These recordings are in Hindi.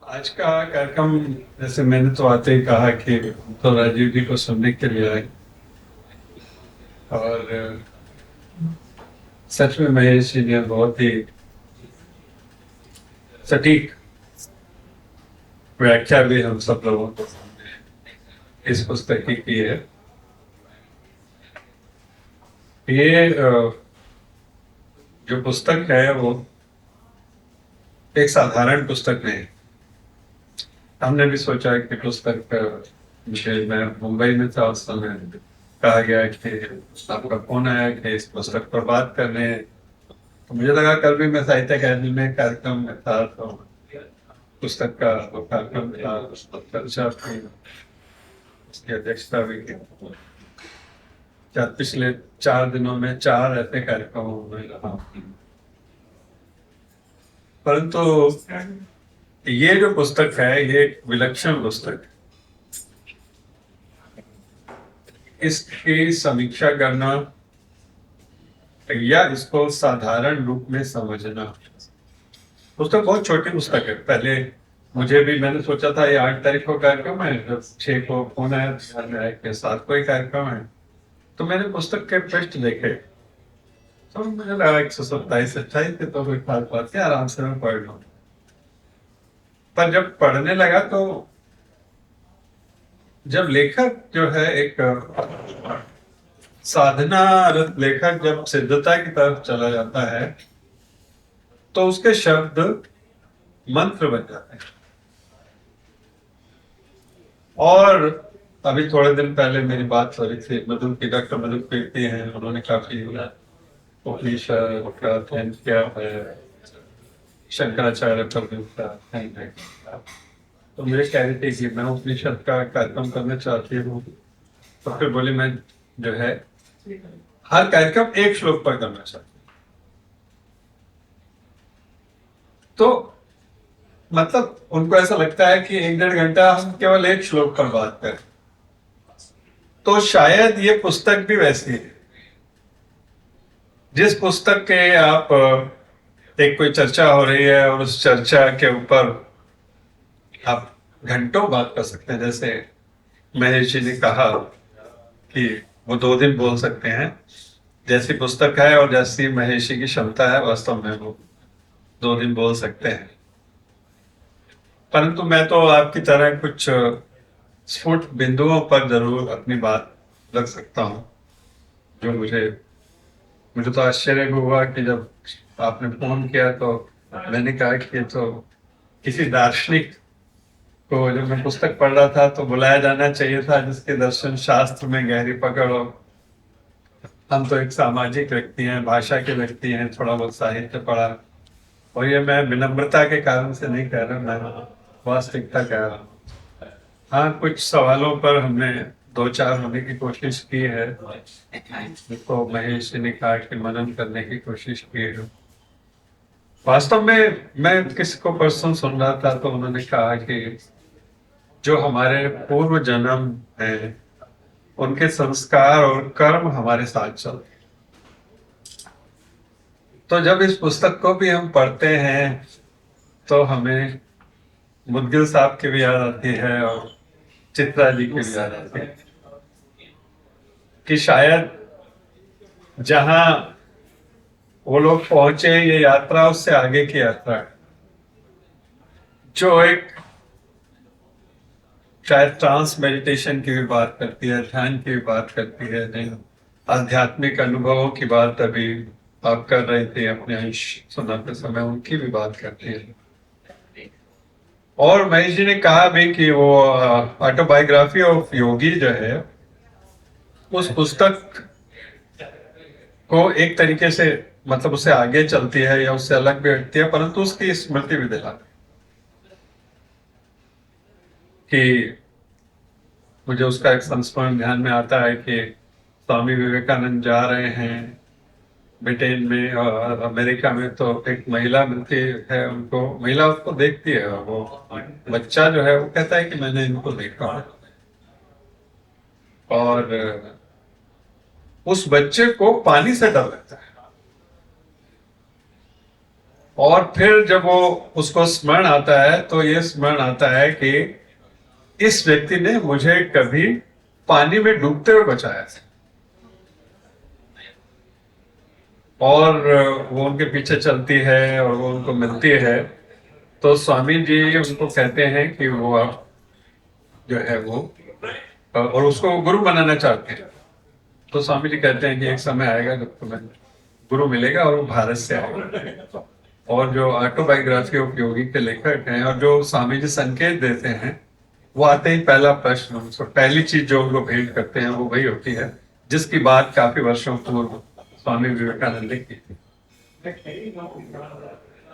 आज का कार्यक्रम, जैसे मैंने तो आते ही कहा कि तो राजीव जी को सुनने के लिए आए। और सच में महेश जी ने बहुत ही सटीक व्याख्या भी हम सब लोगों को सामने इस पुस्तक की है। ये जो पुस्तक है वो एक साधारण पुस्तक नहीं। हमने भी सोचा कि पुस्तक मुझे, मैं मुंबई में था उस समय, कहा गया कि आपका फोन आया कि इस पुस्तक पर बात करने। तो मुझे लगा कल भी मैं साहित्य अकादमी में कार्यक्रम में था, तो पुस्तक का वो कार्यक्रम था, उस पर चर्चा की, उसकी अध्यक्षता भी की। पिछले 4 दिनों में 4 ऐसे कार्यक्रमों में रहा। परंतु ये जो पुस्तक है ये एक विलक्षण पुस्तक है। इसकी समीक्षा करना या इसको साधारण रूप में समझना, पुस्तक बहुत छोटी पुस्तक है। पहले मुझे भी, मैंने सोचा था ये 8 तारीख को कार्यक्रम है, जब 6 को फोन आया ध्यान में आया कि 7 को ही कार्यक्रम है। तो मैंने पुस्तक के पृष्ठ देखे, तो मुझे लगा 127-28 थे, तो कोई खास बात नहीं, आराम से मैं पढ़ लूँ। पर जब पढ़ने लगा तो जब लेखक जो है एक साधना लेखक जब सिद्धता की तरफ चला जाता है तो उसके शब्द मंत्र बन जाते हैं। और अभी थोड़े दिन पहले मेरी बात हो रही थी मधु की, डॉक्टर मधु कीर्ति हैं, उन्होंने काफी उपनिषद का अध्ययन किया है, शंकराचार्य पर भी उसका अध्ययन है। तो मुझे कह रही थी कि मैं उपनिषद का कार्यक्रम करना चाहती हूँ। तो फिर बोली मैं जो है हर कार्यक्रम एक श्लोक पर करना चाहती हूँ। तो मतलब उनको ऐसा लगता है कि 1-1.5 घंटा हम केवल एक श्लोक पर बात करें। तो शायद ये पुस्तक भी वैसी है, जिस पुस्तक के आप एक कोई चर्चा हो रही है और उस चर्चा के ऊपर आप घंटों बात कर सकते हैं। जैसे महेश जी ने कहा कि वो 2 दिन बोल सकते हैं, जैसी पुस्तक है और जैसी महेश जी की क्षमता है, वास्तव में वो 2 दिन बोल सकते हैं। परंतु मैं तो आपकी तरह कुछ स्फुट बिंदुओं पर जरूर अपनी बात रख सकता हूँ। जो मुझे मुझे तो आश्चर्य भी हुआ कि जब आपने फोन किया तो मैंने कहा कि तो किसी दार्शनिक को, जब मैं पुस्तक पढ़ रहा था, तो बुलाया जाना चाहिए था जिसके दर्शन शास्त्र में गहरी पकड़ हो। हम तो एक सामाजिक व्यक्ति हैं, भाषा के व्यक्ति हैं, थोड़ा बहुत साहित्य पढ़ा। और ये मैं विनम्रता के कारण से नहीं कह रहा, मैं वास्तविकता कह रहा हूँ। हाँ, कुछ सवालों पर हमने 2-4 होने की कोशिश की है, तो महेश ने कहा कि मनन करने की कोशिश की है। वास्तव में मैं किसी को परसों सुन रहा था, तो उन्होंने कहा कि जो हमारे पूर्व जन्म है उनके संस्कार और कर्म हमारे साथ चलते हैं। तो जब इस पुस्तक को भी हम पढ़ते हैं तो हमें मुदगिल साहब की भी याद आती है और चित्रा जी की भी याद आती है कि शायद जहां वो लोग पहुंचे, ये यात्रा उससे आगे की यात्रा है, जो एक शायद ट्रांस मेडिटेशन की भी बात करती है, ध्यान की भी बात करती है, नहीं आध्यात्मिक अनुभवों की बात अभी आप कर रहे थे अपने अंश सुनाते समय, उनकी भी बात करती है। और महेश जी ने कहा भी कि वो ऑटोबायोग्राफी ऑफ योगी जो है, उस पुस्तक को एक तरीके से, मतलब उससे आगे चलती है या उससे अलग भी हटती है, परंतु उसकी स्मृति भी दिलाती कि मुझे उसका एक संस्मरण ध्यान में आता है कि स्वामी विवेकानंद जा रहे हैं ब्रिटेन में, और अमेरिका में तो एक महिला मिलती है उनको, महिला उसको देखती है, वो बच्चा जो है वो कहता है कि मैंने इनको देखा। और उस बच्चे को पानी से डर लगता है। और फिर जब वो उसको स्मरण आता है तो ये स्मरण आता है कि इस व्यक्ति ने मुझे कभी पानी में डूबते हुए बचाया था। और वो उनके पीछे चलती है और वो उनको मिलती है, तो स्वामी जी उनको कहते हैं कि वो अब जो है वो और उसको गुरु बनाना चाहते हैं। तो स्वामी जी कहते हैं कि एक समय आएगा जब तुम्हें गुरु मिलेगा और वो भारत से आएगा। और जो ऑटोबायोग्राफी ऑफ योगी के लेखक हैं और जो स्वामी जी संकेत देते हैं, वो आते ही पहला प्रश्न उनको, पहली चीज जो उनको भेंट करते हैं वो वही होती है जिसकी बात काफी वर्षों पूर्व स्वामी विवेकानंद ने की थी।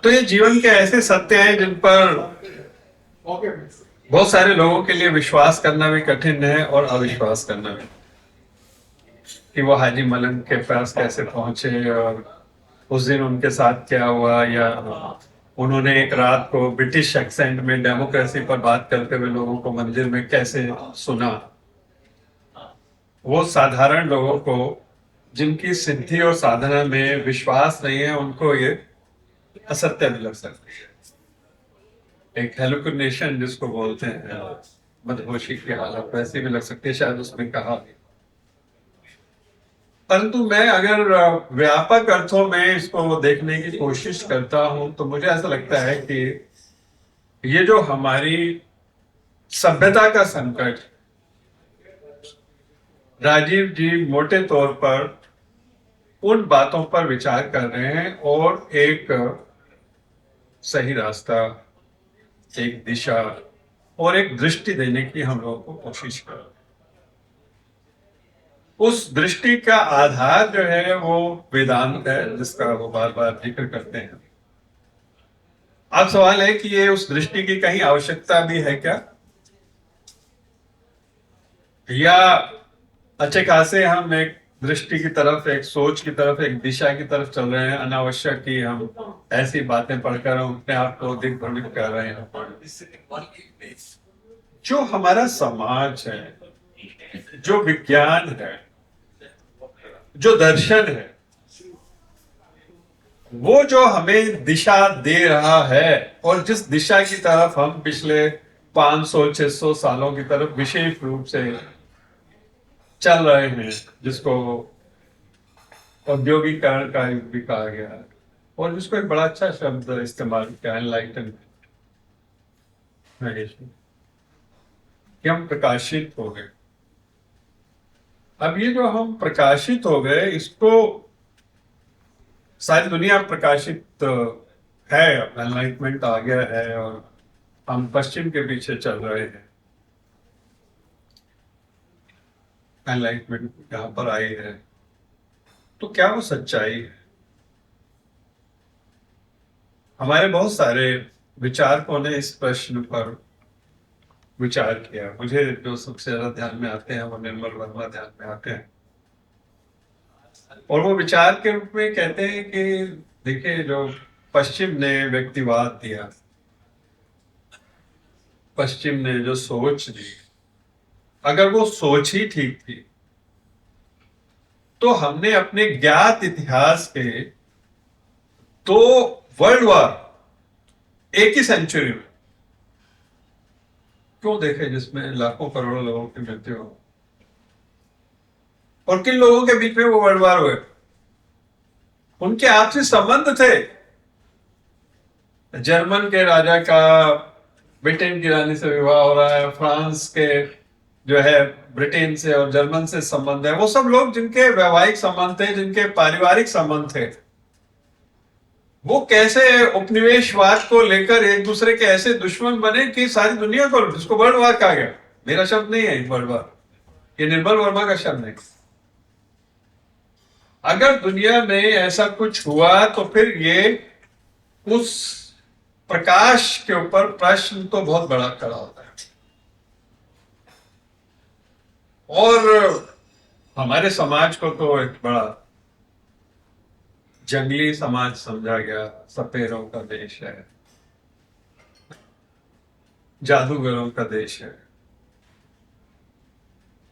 तो ये जीवन के ऐसे सत्य हैं जिन पर बहुत सारे लोगों के लिए विश्वास करना भी कठिन है और अविश्वास करना भी, कि वो हाजी मलंग के पास कैसे पहुंचे और उस दिन उनके साथ क्या हुआ, या उन्होंने एक रात को ब्रिटिश एक्सेंट में डेमोक्रेसी पर बात करते हुए लोगों को मंदिर में कैसे सुना। वो साधारण लोगों को जिनकी सिद्धि और साधना में विश्वास नहीं है, उनको ये असत्य भी लग सकती है। एक हेलुसिनेशन जिसको बोलते हैं, मदहोशी की हालत, वैसे भी लग सकती है, शायद उसमें कहा। परंतु मैं अगर व्यापक अर्थों में इसको देखने की कोशिश करता हूं तो मुझे ऐसा लगता है कि ये जो हमारी सभ्यता का संकट, राजीव जी मोटे तौर पर उन बातों पर विचार कर रहे हैं और एक सही रास्ता, एक दिशा और एक दृष्टि देने की हम लोगों को कोशिश कर रहे हैं। उस दृष्टि का आधार जो है वो वेदांत है, जिसका वो बार बार जिक्र करते हैं। अब सवाल है कि ये उस दृष्टि की कहीं आवश्यकता भी है क्या, या अच्छे खासे हम एक दृष्टि की तरफ, एक सोच की तरफ, एक दिशा की तरफ चल रहे हैं, अनावश्यक कि हम ऐसी बातें पढ़कर हम अपने आप को दिग्भ्रमित कर रहे हैं। जो हमारा समाज है, जो विज्ञान है, जो दर्शन है, वो जो हमें दिशा दे रहा है और जिस दिशा की तरफ हम पिछले 500-600 सालों की तरफ विशेष रूप से चल रहे हैं, जिसको औद्योगिकरण का युग भी कहा गया है, और जिसको एक बड़ा अच्छा शब्द इस्तेमाल किया, एनलाइटनमेंट, कि हम प्रकाशित हो गए। अब ये जो हम प्रकाशित हो गए, इसको सारी दुनिया प्रकाशित है, एनलाइटमेंट आ गया है और हम पश्चिम के पीछे चल रहे हैं। एनलाइटमेंट यहां पर आई है, तो क्या वो सच्चाई है? हमारे बहुत सारे विचारकों ने इस प्रश्न पर विचार किया। मुझे जो सबसे ज्यादा ध्यान में आते हैं वो निर्मल वर्मा ध्यान में आते हैं, और वो विचार के रूप में कहते हैं कि देखिए, जो पश्चिम ने व्यक्तिवाद दिया, पश्चिम ने जो सोच दी, अगर वो सोच ही ठीक थी तो हमने अपने ज्ञात इतिहास के 2 वर्ल्ड वॉर एक ही सेंचुरी में क्यों देखे, जिसमें लाखों करोड़ों लोगों की मृत्यु हो? और किन लोगों के बीच में वो वर्ल्ड वॉर हुए? उनके आपसी संबंध थे। जर्मन के राजा का ब्रिटेन की रानी से विवाह हो रहा है, फ्रांस के जो है ब्रिटेन से और जर्मन से संबंध है। वो सब लोग जिनके वैवाहिक संबंध थे, जिनके पारिवारिक संबंध थे, वो कैसे उपनिवेशवाद को लेकर एक दूसरे के ऐसे दुश्मन बने कि सारी दुनिया को, जिसको वर्ल्ड वॉर कहा गया, मेरा शब्द नहीं है वर्ल्ड वॉर, ये निर्मल वर्मा का शब्द है। अगर दुनिया में ऐसा कुछ हुआ तो फिर ये उस प्रकाश के ऊपर प्रश्न तो बहुत बड़ा खड़ा होता है। और हमारे समाज को तो एक बड़ा जंगली समाज समझा गया, सपेरों का देश है, जादूगरों का देश है।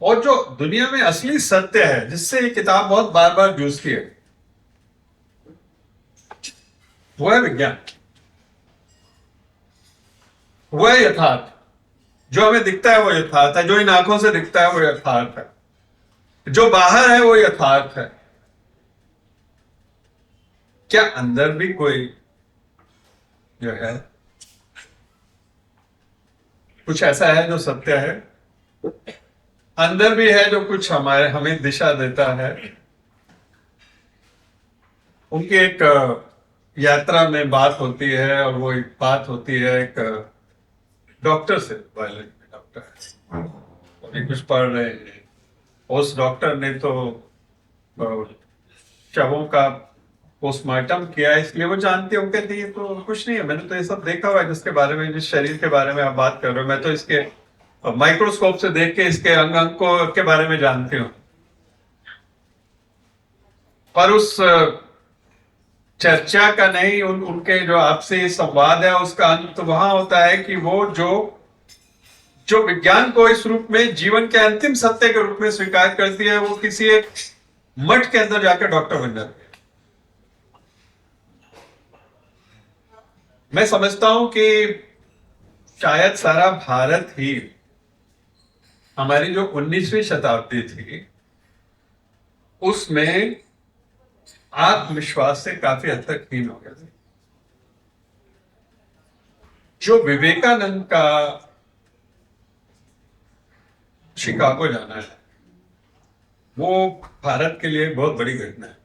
और जो दुनिया में असली सत्य है, जिससे ये किताब बहुत बार बार जूझती है, वो है विज्ञान, वो है यथार्थ। जो हमें दिखता है वो यथार्थ है, जो इन आंखों से दिखता है वो यथार्थ है, जो बाहर है वो यथार्थ है। क्या अंदर भी कोई जो है कुछ ऐसा है जो सत्य है? अंदर भी है जो कुछ हमें दिशा देता है। उनकी एक यात्रा में बात होती है, और वो एक बात होती है एक डॉक्टर से, वायलिन डॉक्टर अभी कुछ पढ़ रहे हैं। उस डॉक्टर ने तो शवों का पोस्टमार्टम किया, इसलिए वो जानते हो, कहते ये तो कुछ नहीं है, मैंने तो ये सब देखा हुआ है जिसके बारे में, जिस शरीर के बारे में आप बात कर रहे हो, मैं तो इसके माइक्रोस्कोप से देख के इसके अंग अंग को के बारे में जानती हूँ। पर उस चर्चा का नहीं, उनके जो आपसे संवाद है उसका अंत तो वहां होता है कि वो जो जो विज्ञान को इस रूप में जीवन के अंतिम सत्य के रूप में स्वीकार करती है, वो किसी एक मठ के अंदर जाकर डॉक्टर बन जाती है। मैं समझता हूं कि शायद सारा भारत ही हमारी जो 19वीं शताब्दी थी उसमें आत्मविश्वास से काफी हद तक हीन हो गया था। जो विवेकानंद का शिकागो जाना है वो भारत के लिए बहुत बड़ी घटना है।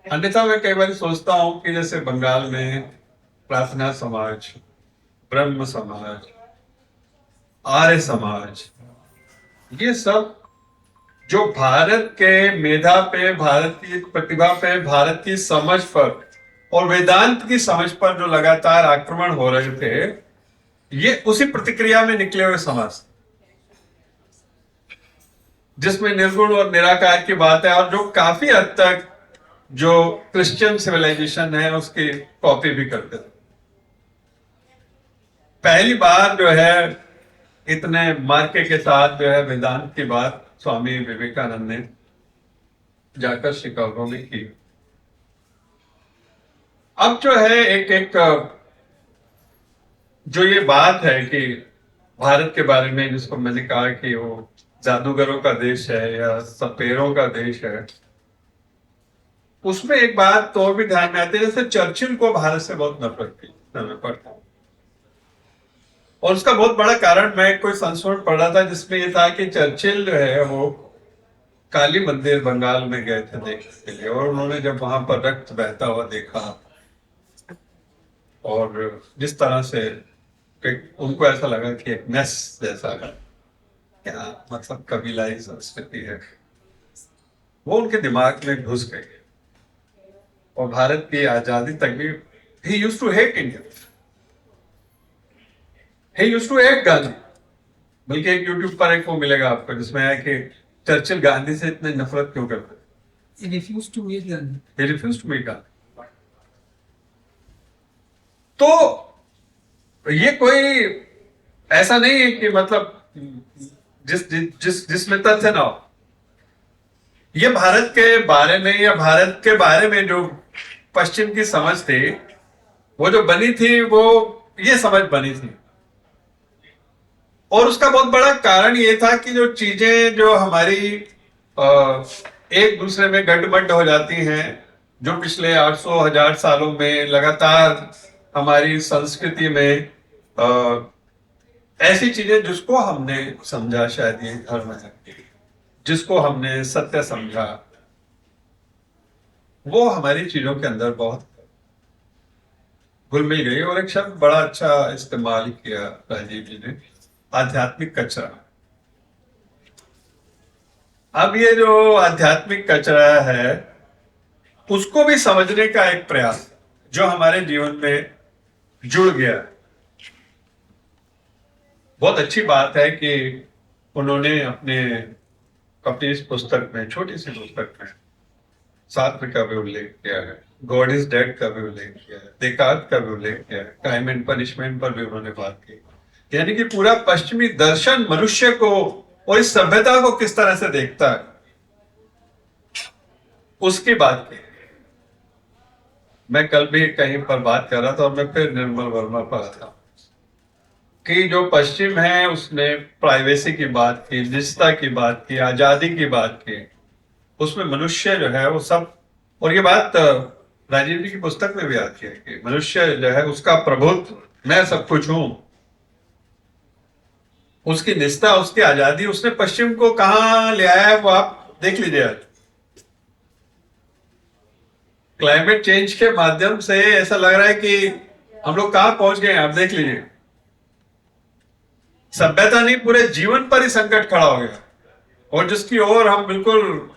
अन्यथा मैं कई बार सोचता हूं कि जैसे बंगाल में प्रार्थना समाज, ब्रह्म समाज, आर्य समाज, ये सब जो भारत के मेधा पे, भारत की प्रतिभा पे, भारत की समझ पर और वेदांत की समझ पर जो लगातार आक्रमण हो रहे थे, ये उसी प्रतिक्रिया में निकले हुए समाज, जिसमें निर्गुण और निराकार की बात है, और जो काफी हद तक जो क्रिश्चियन सिविलाइजेशन है उसकी कॉपी भी करते थे। पहली बार जो है इतने मार्के के साथ जो है वेदांत की बात स्वामी विवेकानंद ने जाकर शिकागो में की। अब जो है एक जो ये बात है कि भारत के बारे में, जिसको मैंने कहा कि वो जादूगरों का देश है या सपेरों का देश है, उसमें एक बात तो और भी ध्यान में आती है, जैसे चर्चिल को भारत से बहुत नफरत थी समय पर, और उसका बहुत बड़ा कारण, मैं कोई संस्मरण पढ़ रहा था जिसमें यह था कि चर्चिल जो है वो काली मंदिर बंगाल में गए थे देखने के लिए, और उन्होंने जब वहां पर रक्त बहता हुआ देखा और जिस तरह से उनको ऐसा लगा कि एक मेस जैसा है, क्या मतलब कबीलाई संस्कृति है, वो उनके दिमाग में घुस गई। और भारत की आजादी तक भी he used to hate India, he used to hate Gandhi. बल्कि एक यूट्यूब पर एक वो मिलेगा आपको जिसमें है कि चर्चिल गांधी से इतने नफरत क्यों करते? He refused to meet Gandhi. He refused to meet Gandhi. तो ये कोई ऐसा नहीं है कि मतलब जिसमें तथ्य ना हो। ये भारत के बारे में या भारत के बारे में जो पश्चिम की समझ थी, वो जो बनी थी, वो ये समझ बनी थी। और उसका बहुत बड़ा कारण ये था कि जो चीजें जो हमारी एक दूसरे में गड्ढ हो जाती हैं, जो पिछले 800,000 सालों में लगातार हमारी संस्कृति में ऐसी चीजें जिसको हमने समझा, शायद ये धर्म है, जिसको हमने सत्य समझा, वो हमारी चीजों के अंदर बहुत घुल मिल गई। और एक शब्द बड़ा अच्छा इस्तेमाल किया राजीव जी ने, आध्यात्मिक कचरा। अब ये जो आध्यात्मिक कचरा है उसको भी समझने का एक प्रयास जो हमारे जीवन में जुड़ गया। बहुत अच्छी बात है कि उन्होंने अपनी इस पुस्तक में, छोटी सी पुस्तक में, सार्त्र का भी उल्लेख किया है, गॉड इज डेड का भी उल्लेख किया है, देकार्त का भी उल्लेख किया है, क्राइम एंड पनिशमेंट पर भी उन्होंने बात की। यानी कि पूरा पश्चिमी दर्शन मनुष्य को और इस सभ्यता को किस तरह से देखता है उसकी बात की। मैं कल भी कहीं पर बात कर रहा था और मैं फिर निर्मल वर्मा पर था कि जो पश्चिम है उसने प्राइवेसी की बात की, निजता की बात की, आजादी की बात की। उसमें मनुष्य जो है वो सब, और ये बात राजीव जी की पुस्तक में भी आती है कि मनुष्य जो है उसका प्रभुत्व, मैं सब कुछ हूं, उसकी निष्ठा, उसकी आजादी, उसने पश्चिम को कहां ले आया है वो आप देख लीजिए आज। क्लाइमेट चेंज के माध्यम से ऐसा लग रहा है कि हम लोग कहां पहुंच गए हैं, आप देख लीजिए। सभ्यता नहीं, पूरे जीवन पर ही संकट खड़ा हो गया, और जिसकी ओर हम बिल्कुल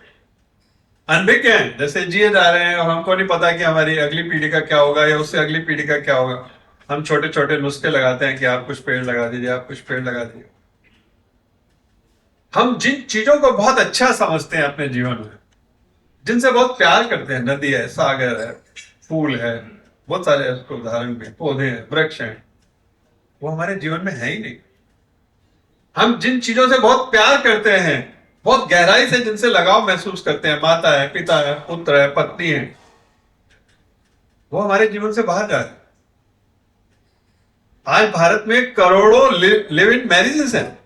अनभिज्ञ हैं, जैसे जिए जा रहे हैं और हमको नहीं पता कि हमारी अगली पीढ़ी का क्या होगा या उससे अगली पीढ़ी का क्या होगा। हम छोटे छोटे नुस्खे लगाते हैं कि आप कुछ पेड़ लगा दीजिए, आप कुछ पेड़ लगा दीजिए। हम जिन चीजों को बहुत अच्छा समझते हैं अपने जीवन में, जिनसे बहुत प्यार करते हैं, नदी है, सागर है, फूल है, बहुत सारे उसको उदाहरण में, पौधे हैं, वृक्ष हैं, वो हमारे जीवन में है ही नहीं। हम जिन चीजों से बहुत प्यार करते हैं, बहुत गहराई से जिनसे लगाव महसूस करते हैं, माता है, पिता है, पुत्र है, पत्नी है, वो हमारे जीवन से बाहर जा रहे हैं। आज भारत में करोड़ों लिव इन मैरिजेस हैं,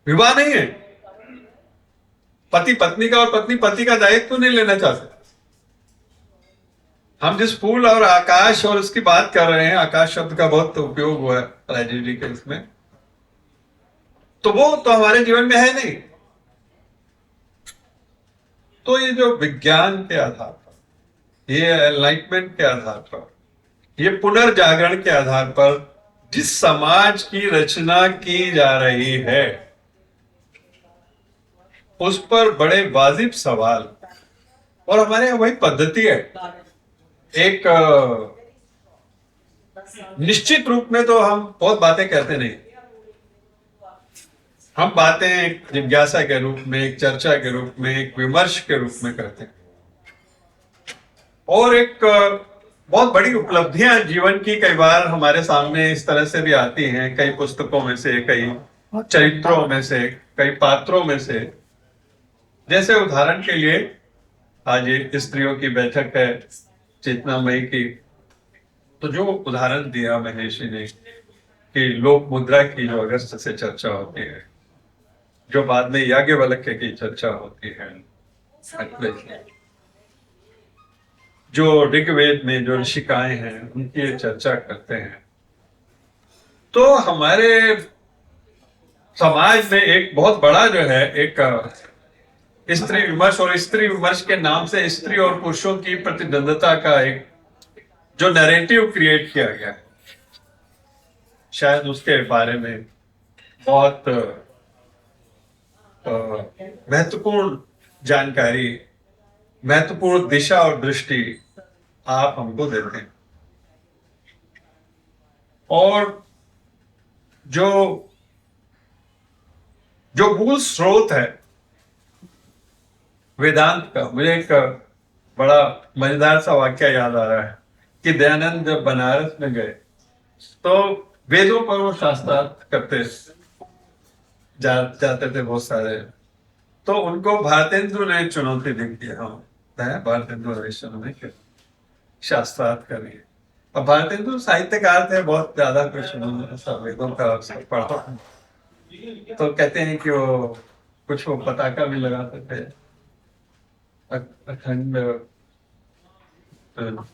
विवाह नहीं है। पति पत्नी का और पत्नी पति का दायित्व नहीं लेना चाहते। हम जिस फूल और आकाश और उसकी बात कर रहे हैं, आकाश शब्द का बहुत उपयोग हुआ है राजीव जी के इसमें, तो वो तो हमारे जीवन में है नहीं। तो ये जो विज्ञान के आधार पर, ये एनलाइटमेंट के आधार पर, ये पुनर्जागरण के आधार पर जिस समाज की रचना की जा रही है, उस पर बड़े वाजिब सवाल, और हमारे यहाँ वही पद्धति है। एक निश्चित रूप में तो हम बहुत बातें कहते नहीं, हम बातें एक जिज्ञासा के रूप में, एक चर्चा के रूप में, एक विमर्श के रूप में करते हैं। और एक बहुत बड़ी उपलब्धियां जीवन की कई बार हमारे सामने इस तरह से भी आती हैं, कई पुस्तकों में से, कई चरित्रों में से, कई पात्रों में से। जैसे उदाहरण के लिए आज ये स्त्रियों की बैठक है चेतना मई की, तो जो उदाहरण दिया महेश जी ने कि लोक मुद्रा की जो अगस्त से चर्चा होती है, जो बाद में याज्ञवल्क्य की चर्चा होती है, जो ऋग्वेद में जो ऋषिकाएं हैं उनकी चर्चा करते हैं, तो हमारे समाज में एक बहुत बड़ा जो है एक स्त्री विमर्श, और स्त्री विमर्श के नाम से स्त्री और पुरुषों की प्रतिद्वंदता का एक जो नैरेटिव क्रिएट किया गया है, शायद उसके बारे में बहुत महत्वपूर्ण जानकारी, महत्वपूर्ण दिशा और दृष्टि आप हमको देते हैं। और जो जो मूल स्रोत है वेदांत का, मुझे एक बड़ा मजेदार सा वाक्य याद आ रहा है कि दयानंद जब बनारस में गए तो वेदों पर वो शास्त्रार्थ करते जाते थे बहुत सारे, तो उनको भारतेंदु ने चुनौती दी कि हम भारतेंदु हरीशचंद्र में शास्त्रार्थ करेंगे। अब भारतेंदु साहित्यकार थे, बहुत ज्यादा कुछ वेदों का पढ़ा, तो कहते हैं कि वो कुछ वो पताका भी लगाते थे, अखंड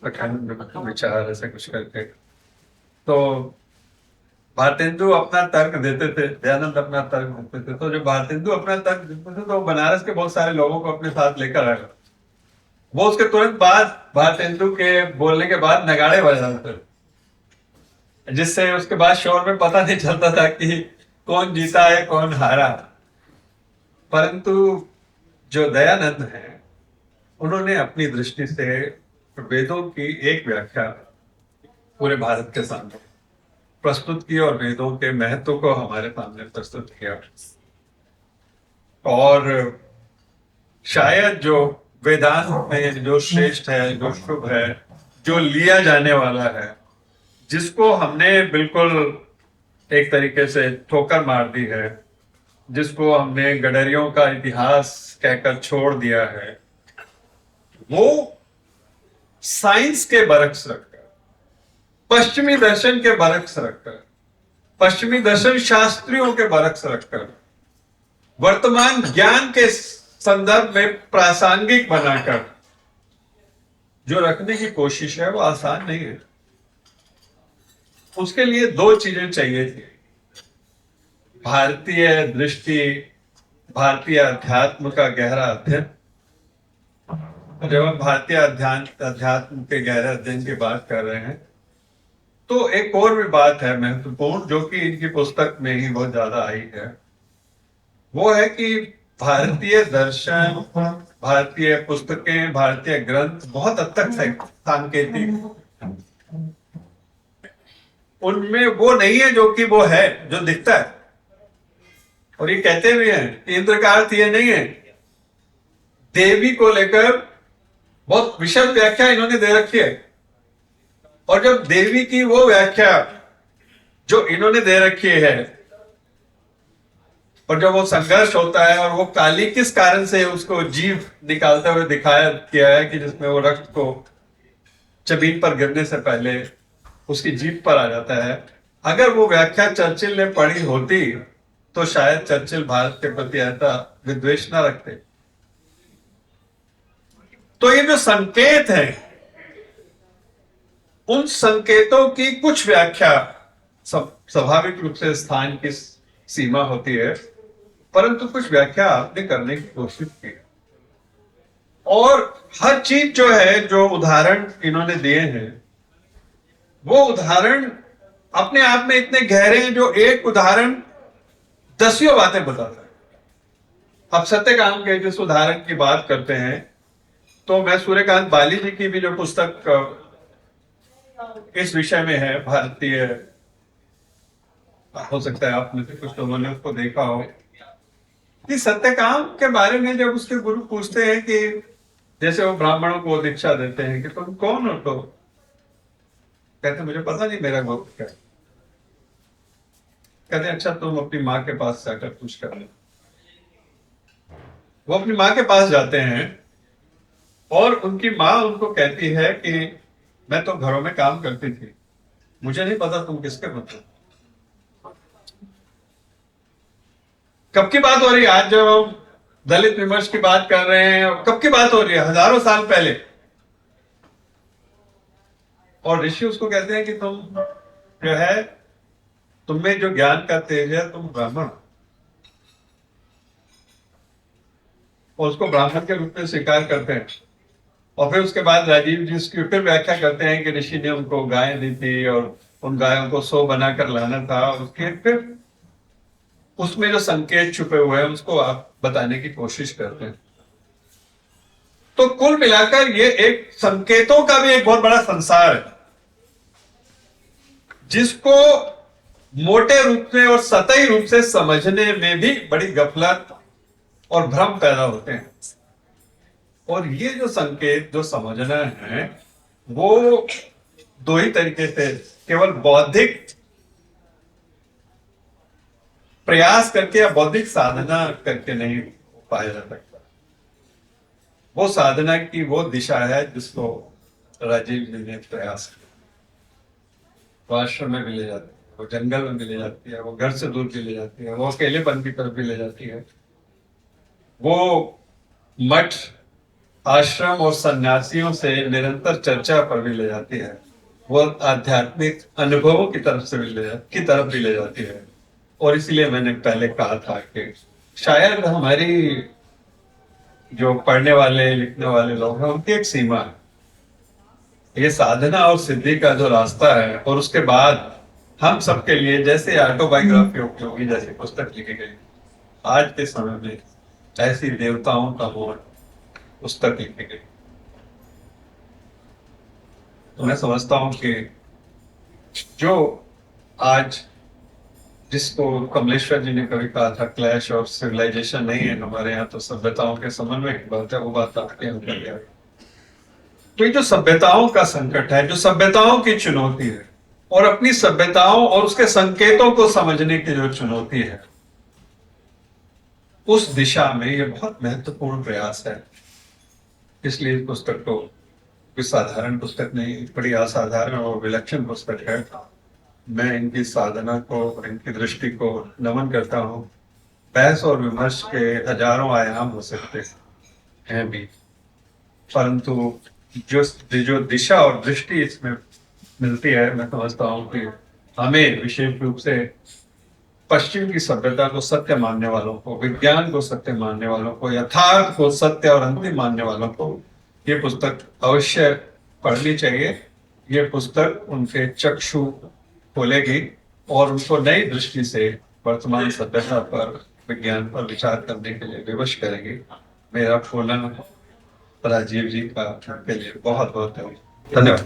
अखंड विचार ऐसे कुछ करके। तो भारतेंदु अपना तर्क देते थे, दयानंद अपना तर्क देते थे, तो जब भारतेंदु अपना तर्क देते थे तो बनारस के बहुत सारे लोगों को अपने साथ लेकर आए। वो उसके तुरंत बाद भारतेंदु के बोलने के बाद नगाड़े बजाते थे, जिससे उसके बाद शोर में पता नहीं चलता था कि कौन जीता है कौन हारा। परंतु जो दयानंद है, उन्होंने अपनी दृष्टि से वेदों की एक व्याख्या पूरे भारत के सामने प्रस्तुत की और वेदों के महत्व को हमारे सामने प्रस्तुत किया। और शायद जो वेदांत में जो श्रेष्ठ है, जो शुभ है, जो लिया जाने वाला है, जिसको हमने बिल्कुल एक तरीके से ठोकर मार दी है, जिसको हमने गडरियों का इतिहास कहकर छोड़ दिया है, वो साइंस के बरक्स रखकर, पश्चिमी दर्शन के बरक्स रखकर, पश्चिमी दर्शन शास्त्रियों के बरक्स रखकर, वर्तमान ज्ञान के संदर्भ में प्रासंगिक बनाकर जो रखने की कोशिश है वो आसान नहीं है। उसके लिए दो चीजें चाहिए थी, भारतीय दृष्टि, भारतीय अध्यात्म का गहरा अध्ययन। जब हम भारतीय अध्यात्म के गहरे अध्ययन की बात कर रहे हैं तो एक और भी बात है महत्वपूर्ण, जो कि इनकी पुस्तक में ही बहुत ज्यादा आई है। वो है कि भारतीय दर्शन, भारतीय पुस्तकें, भारतीय ग्रंथ बहुत हद तक सांकेतिक, उनमें वो नहीं है जो कि वो है, जो दिखता है। और ये कहते भी हैं, इंद्र का अर्थ ये नहीं है। देवी को लेकर बहुत विशद व्याख्या इन्होंने दे रखी है, और जब देवी की वो व्याख्या जो इन्होंने दे रखी है, और जब वो संघर्ष होता है और वो काली किस कारण से उसको जीव निकालते हुए दिखाया किया है कि जिसमें वो रक्त को जमीन पर गिरने से पहले उसकी जीभ पर आ जाता है, अगर वो व्याख्या चर्चिल ने पढ़ी होती तो शायद चर्चिल भारत के प्रति ऐसा विद्वेष न रखते। तो ये जो संकेत है, उन संकेतों की कुछ व्याख्या स्वाभाविक रूप से स्थान की सीमा होती है, परंतु कुछ व्याख्या आपने करने की कोशिश की। और हर चीज जो है, जो उदाहरण इन्होंने दिए हैं, वो उदाहरण अपने आप में इतने गहरे हैं जो एक उदाहरण दसियों बातें बताता है। अब सत्यकाम के जिस उदाहरण की बात करते हैं, तो मैं सूर्यकांत बाली जी की भी जो पुस्तक इस विषय में है, भारतीय, हो सकता है आप में से कुछ लोगों ने उसको देखा हो, कि सत्यकाम के बारे में जब उसके गुरु पूछते हैं कि जैसे वो ब्राह्मणों को दीक्षा देते हैं कि तुम कौन हो, तो कहते मुझे पता नहीं मेरा गुरु क्या है। कहते अच्छा तुम अपनी माँ के पास जाकर पूछ कर लो। वो अपनी माँ के पास जाते हैं और उनकी माँ उनको कहती है कि मैं तो घरों में काम करती थी, मुझे नहीं पता तुम किसके पुत्र। कब की बात हो रही है? आज जब हम दलित विमर्श की बात कर रहे हैं, कब की बात हो रही है? हजारों साल पहले। और ऋषि उसको कहते हैं कि तुम जो है, तुम्हें जो ज्ञान का तेज है, तुम ब्राह्मण, और उसको ब्राह्मण के रूप में स्वीकार करते हैं। और फिर उसके बाद राजीव जी उसकी फिर व्याख्या करते हैं कि ऋषि ने उनको गायें दी थी और उन गायों को सो बनाकर लाना था, और उसके फिर उसमें जो संकेत छुपे हुए हैं उसको आप बताने की कोशिश करते हैं। तो कुल मिलाकर ये एक संकेतों का भी एक बहुत बड़ा संसार है, जिसको मोटे रूप में और सतही रूप से समझने में भी बड़ी गफलत और भ्रम पैदा होते हैं। और ये जो संकेत जो समझना है, वो दो ही तरीके से, केवल बौद्धिक प्रयास करके या बौद्धिक साधना करके नहीं पाया जा सकता। वो साधना की वो दिशा है जिसको राजीव जी ने प्रयास किया। वो आश्रम में भी ले जाती है, वो जंगल में भी ले जाती है, वो घर से दूर भी ले जाती है, वो अकेलेपन की तरफ भी ले जाती है, वो मठ, आश्रम और सन्यासियों से निरंतर चर्चा पर भी ले जाती है, वो आध्यात्मिक अनुभवों की तरफ से भी ले जाती है। और इसलिए मैंने पहले कहा था कि शायद हमारी जो पढ़ने वाले लिखने वाले लोग हैं, उनकी एक सीमा है। ये साधना और सिद्धि का जो रास्ता है, और उसके बाद हम सबके लिए जैसे ऑटोबायोग्राफी उपयोगी जैसी पुस्तक लिखी गई, आज के समय में ऐसी देवताओं का मोड़ पुस्तक लिखी गई। तो मैं समझता हूं कि जो आज, जिसको कमलेश्वर जी ने कभी कहा था क्लैश ऑफ सिविलाइजेशन नहीं है हमारे यहाँ, तो सभ्यताओं के समन्वय की बात है, वो बात आपके यहाँ कर गया। तो ये जो सभ्यताओं का संकट है, जो सभ्यताओं की चुनौती है, और अपनी सभ्यताओं और उसके संकेतों को समझने की जो चुनौती है, उस दिशा में ये बहुत महत्वपूर्ण प्रयास है। इसलिए इस पुस्तक को कोई साधारण पुस्तक नहीं, बड़ी असाधारण और विलक्षण पुस्तक है। मैं इनकी साधना को और इनकी दृष्टि को नमन करता हूँ। बहस और विमर्श के हजारों आयाम हो सकते हैं भी, परंतु जो जो दिशा और दृष्टि इसमें मिलती है, मैं समझता हूँ कि हमें विशेष रूप से पश्चिम की सभ्यता को सत्य मानने वालों को, विज्ञान को सत्य मानने वालों को, यथार्थ को सत्य और अंतिम मानने वालों को ये पुस्तक अवश्य पढ़नी चाहिए। ये पुस्तक उनके चक्षु खोलेगी और उनको नई दृष्टि से वर्तमान सभ्यता पर, विज्ञान पर विचार करने के लिए विवश करेगी। मेरा फूलन राजीव जी का के लिए बहुत बहुत धन्यवाद।